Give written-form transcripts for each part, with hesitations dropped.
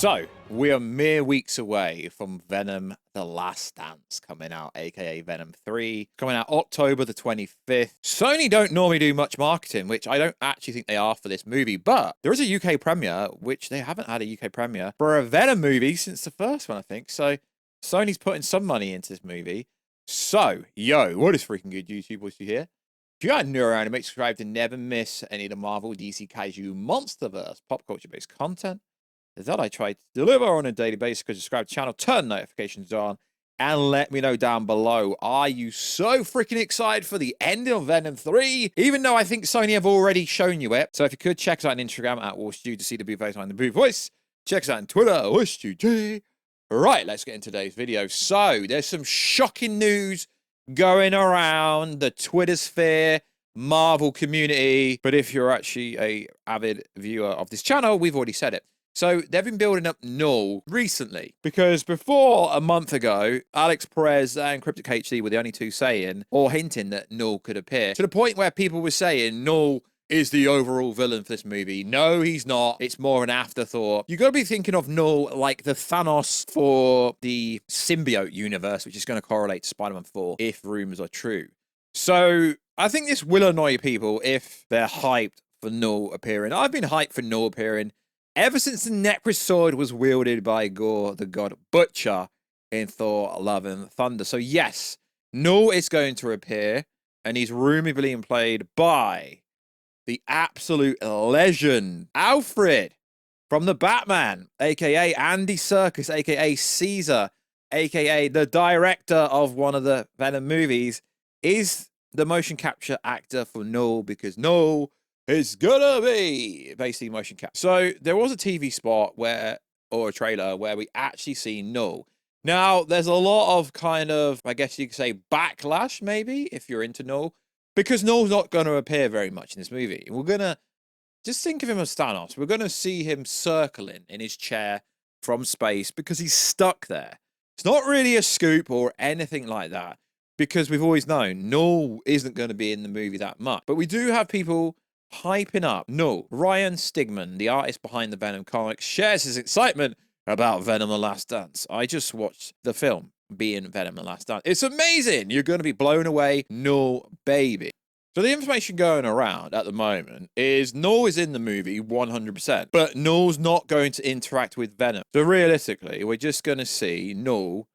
So, we are mere weeks away from Venom The Last Dance coming out, aka Venom 3, coming out October the 25th. Sony don't normally do much marketing, which I don't actually think they are for this movie, but there is a UK premiere, which they haven't had a UK premiere for a Venom movie since the first one, I think. So, Sony's putting some money into this movie. So, yo, what is freaking good, YouTube? What's you here? If you are new around and make subscribe to never miss any of the Marvel, DC, Kaiju, Monsterverse, pop culture-based content that I try to deliver on a daily basis. Because subscribe to the channel, turn notifications on, and let me know down below. Are you so freaking excited for the ending of Venom 3? Even though I think Sony have already shown you it. So if you could, check us out on Instagram at Warstu to see the blue face behind the blue voice. Check us out on Twitter, WarstuJ. Right, let's get into today's video. So there's some shocking news going around the Twitter sphere, Marvel community. But if you're actually a avid viewer of this channel, we've already said it. So they've been building up Null recently, because before a month ago, Alex Perez and Cryptic HD were the only two saying or hinting that Null could appear, to the point where people were saying Null is the overall villain for this movie. No, he's not. It's more an afterthought. You got to be thinking of Null like the Thanos for the symbiote universe, which is going to correlate to Spider-Man 4 if rumors are true. So I think this will annoy people if they're hyped for Null appearing. I've been hyped for Null appearing ever since the Necros sword was wielded by Gore the God Butcher in Thor: Love and Thunder. So yes, Null is going to appear, and he's rumored being played by the absolute legend, Alfred, from the Batman, aka Andy Serkis, aka Caesar, aka the director of one of the Venom movies, is the motion capture actor for Null, because Null it's gonna be basically motion capture. So there was a TV spot or a trailer where we actually see Null. Now, there's a lot of kind of, I guess you could say, backlash, maybe, if you're into Null, because Null's not going to appear very much in this movie. We're going to just think of him as Thanos. We're going to see him circling in his chair from space because he's stuck there. It's not really a scoop or anything like that, because we've always known Null isn't going to be in the movie that much. But we do have people hyping up Null. Ryan Stigman, the artist behind the Venom comics, shares his excitement about Venom: The Last Dance. I just watched the film being Venom: The Last Dance. It's amazing. You're going to be blown away, Null baby. So the information going around at the moment is Null is in the movie 100%, but Null's not going to interact with Venom. So realistically, we're just going to see Null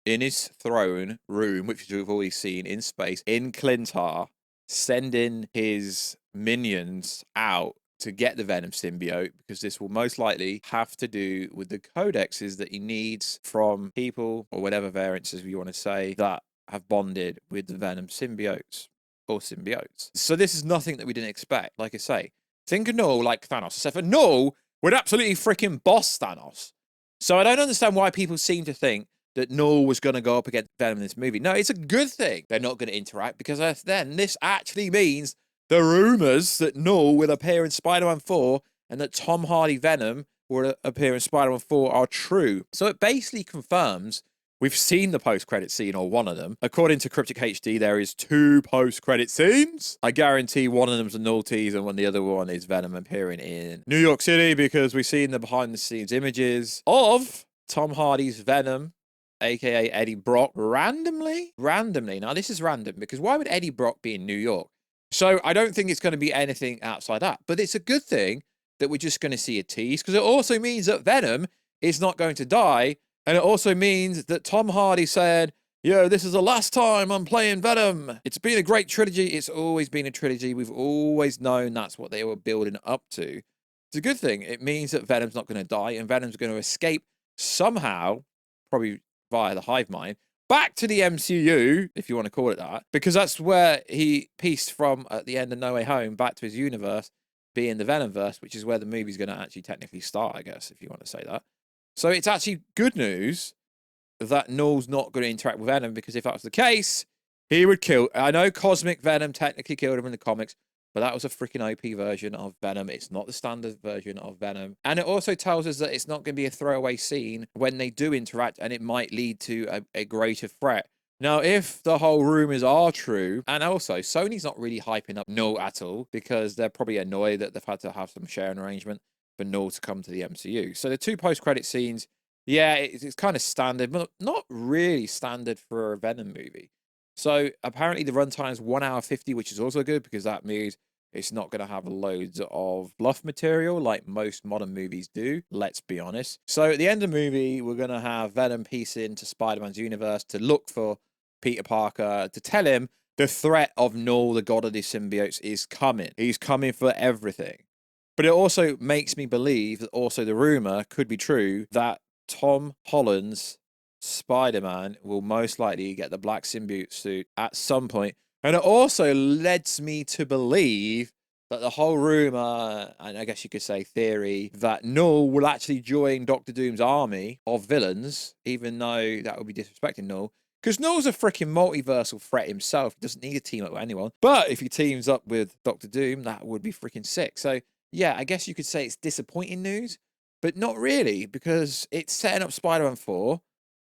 in his throne room, which we've always seen in space, in Clintar, sending his minions out to get the Venom symbiote, because this will most likely have to do with the codexes that he needs from people, or whatever variances you want to say, that have bonded with the Venom symbiotes or symbiotes. So this is nothing that we didn't expect. Like I say, think of Null like Thanos, except for Null would absolutely freaking boss Thanos. So I don't understand why people seem to think that Null was going to go up against Venom in this movie. No, it's a good thing they're not going to interact, because then this actually means the rumors that Null will appear in Spider-Man 4 and that Tom Hardy Venom will appear in Spider-Man 4 are true. So it basically confirms we've seen the post-credit scene, or one of them. According to Cryptic HD, there is 2 post-credit scenes. I guarantee one of them's a Null tease, and the other one is Venom appearing in New York City, because we've seen the behind-the-scenes images of Tom Hardy's Venom, aka Eddie Brock, randomly. Now, this is random, because why would Eddie Brock be in New York? So I don't think it's going to be anything outside that. But it's a good thing that we're just going to see a tease, because it also means that Venom is not going to die. And it also means that Tom Hardy said, yo, this is the last time I'm playing Venom. It's been a great trilogy. It's always been a trilogy. We've always known that's what they were building up to. It's a good thing. It means that Venom's not going to die, and Venom's going to escape somehow, probably via the hive mind, back to the MCU, if you want to call it that, because that's where he pieced from at the end of No Way Home back to his universe, being the Venomverse, which is where the movie's going to actually technically start, I guess, if you want to say that. So it's actually good news that Null's not going to interact with Venom, because if that was the case, he would kill. I know Cosmic Venom technically killed him in the comics, but that was a freaking OP version of Venom. It's not the standard version of Venom. And it also tells us that it's not going to be a throwaway scene when they do interact, and it might lead to a greater threat. Now, if the whole rumors are true, and also Sony's not really hyping up Null at all, because they're probably annoyed that they've had to have some sharing arrangement. for Null to come to the MCU. So the 2 post-credit scenes, yeah, it's kind of standard, but not really standard for a Venom movie. So apparently the runtime is 1 hour 50, which is also good because that means it's not going to have loads of bluff material like most modern movies do, let's be honest. So at the end of the movie, we're going to have Venom piece into Spider-Man's universe to look for Peter Parker, to tell him the threat of Null, the god of the symbiotes, is coming. He's coming for everything. But it also makes me believe that also the rumor could be true that Tom Holland's Spider-Man will most likely get the black symbiote suit at some point. And it also leads me to believe that the whole rumor, and I guess you could say theory, that Null will actually join Doctor Doom's army of villains, even though that would be disrespecting Null. Because Null's a freaking multiversal threat himself. He doesn't need to team up with anyone. But if he teams up with Doctor Doom, that would be freaking sick. So, yeah, I guess you could say it's disappointing news, but not really, because it's setting up Spider-Man 4.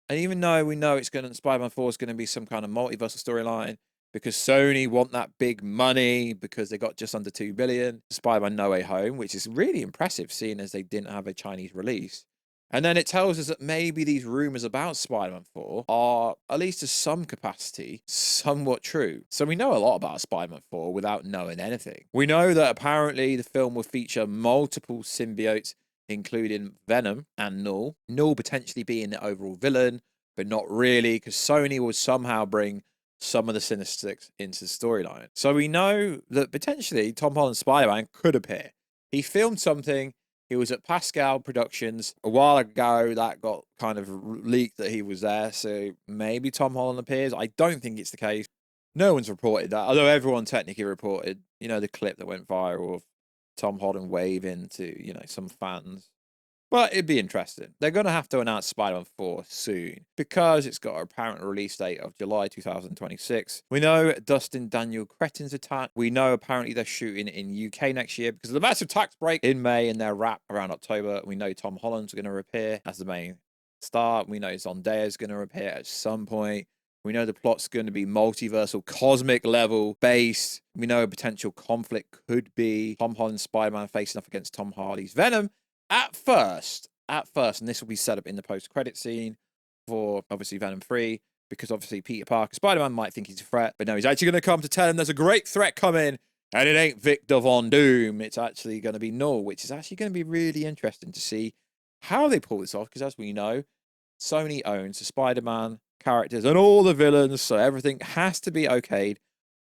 And even though we know Spider-Man 4 is going to be some kind of multiversal storyline, because Sony want that big money because they got just under 2 billion. Spider-Man No Way Home, which is really impressive, seeing as they didn't have a Chinese release. And then it tells us that maybe these rumors about Spider-Man 4 are, at least to some capacity, somewhat true. So we know a lot about Spider-Man 4 without knowing anything. We know that apparently the film will feature multiple symbiotes, including Venom and Null. Null potentially being the overall villain, but not really, because Sony will somehow bring some of the Sinister into the storyline. So we know that potentially Tom Holland's Spider-Man could appear. He filmed something. He was at Pascal Productions a while ago. That got kind of leaked that he was there. So maybe Tom Holland appears. I don't think it's the case. No one's reported that, although everyone technically reported, you know, the clip that went viral of Tom Holland waving to, you know, some fans. But it'd be interesting. They're going to have to announce Spider-Man 4 soon because it's got an apparent release date of July 2026. We know Dustin Daniel Cretton's attack. We know apparently they're shooting in UK next year because of the massive tax break in May and their wrap around October. We know Tom Holland's going to appear as the main star. We know Zendaya's going to appear at some point. We know the plot's going to be multiversal, cosmic level based. We know a potential conflict could be Tom Holland's Spider-Man facing off against Tom Hardy's Venom. At first, and this will be set up in the post-credit scene for, obviously, Venom 3, because, obviously, Peter Parker, Spider-Man might think he's a threat, but no, he's actually going to come to tell him there's a great threat coming, and it ain't Victor Von Doom. It's actually going to be Null, which is actually going to be really interesting to see how they pull this off, because, as we know, Sony owns the Spider-Man characters and all the villains, so everything has to be okayed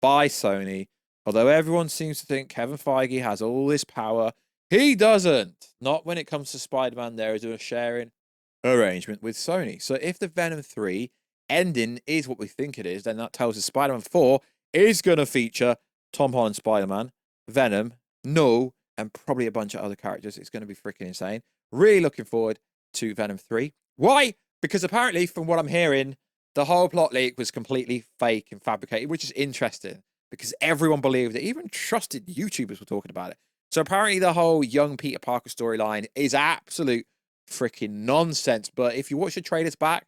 by Sony, although everyone seems to think Kevin Feige has all this power. He doesn't. Not when it comes to Spider-Man. There is a sharing arrangement with Sony. So if the Venom 3 ending is what we think it is, then that tells us Spider-Man 4 is going to feature Tom Holland Spider-Man, Venom, Null, and probably a bunch of other characters. It's going to be freaking insane. Really looking forward to Venom 3. Why? Because apparently, from what I'm hearing, the whole plot leak was completely fake and fabricated, which is interesting because everyone believed it. Even trusted YouTubers were talking about it. So apparently the whole young Peter Parker storyline is absolute freaking nonsense. But if you watch the trailers back,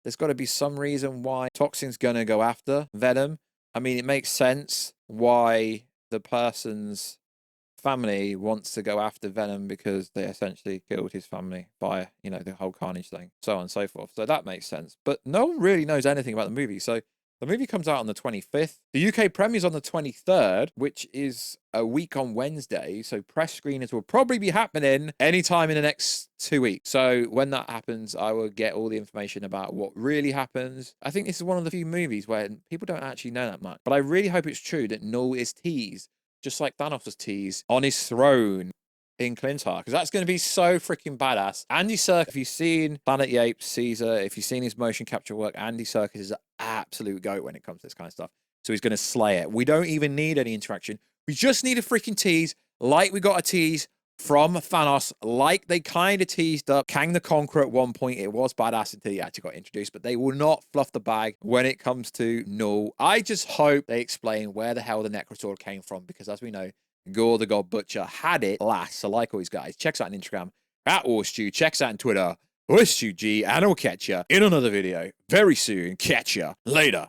there's got to be some reason why Toxin's going to go after Venom. I mean, it makes sense why the person's family wants to go after Venom because they essentially killed his family by, you know, the whole Carnage thing, so on and so forth. So that makes sense. But no one really knows anything about the movie. So the movie comes out on the 25th. The UK premieres on the 23rd, which is a week on Wednesday. So press screenings will probably be happening anytime in the next 2 weeks. So when that happens, I will get all the information about what really happens. I think this is one of the few movies where people don't actually know that much. But I really hope it's true that Null is teased, just like Thanos was teased, on his throne in Clintar, because that's going to be so freaking badass. Andy Serkis, if you've seen Planet of the Apes, Caesar, if you've seen his motion capture work, Andy Serkis is an absolute goat when it comes to this kind of stuff. So he's going to slay it. We don't even need any interaction. We just need a freaking tease, like we got a tease from Thanos, like they kind of teased up Kang the Conqueror at one point. It was badass until he actually got introduced, but they will not fluff the bag when it comes to Null. I just hope they explain where the hell the Necrosword came from, because as we know, Gore the God Butcher had it last. So like always, guys, check us out on Instagram at Warstu, check us out on Twitter, WarstuG, and I'll catch you in another video very soon. Catch ya later.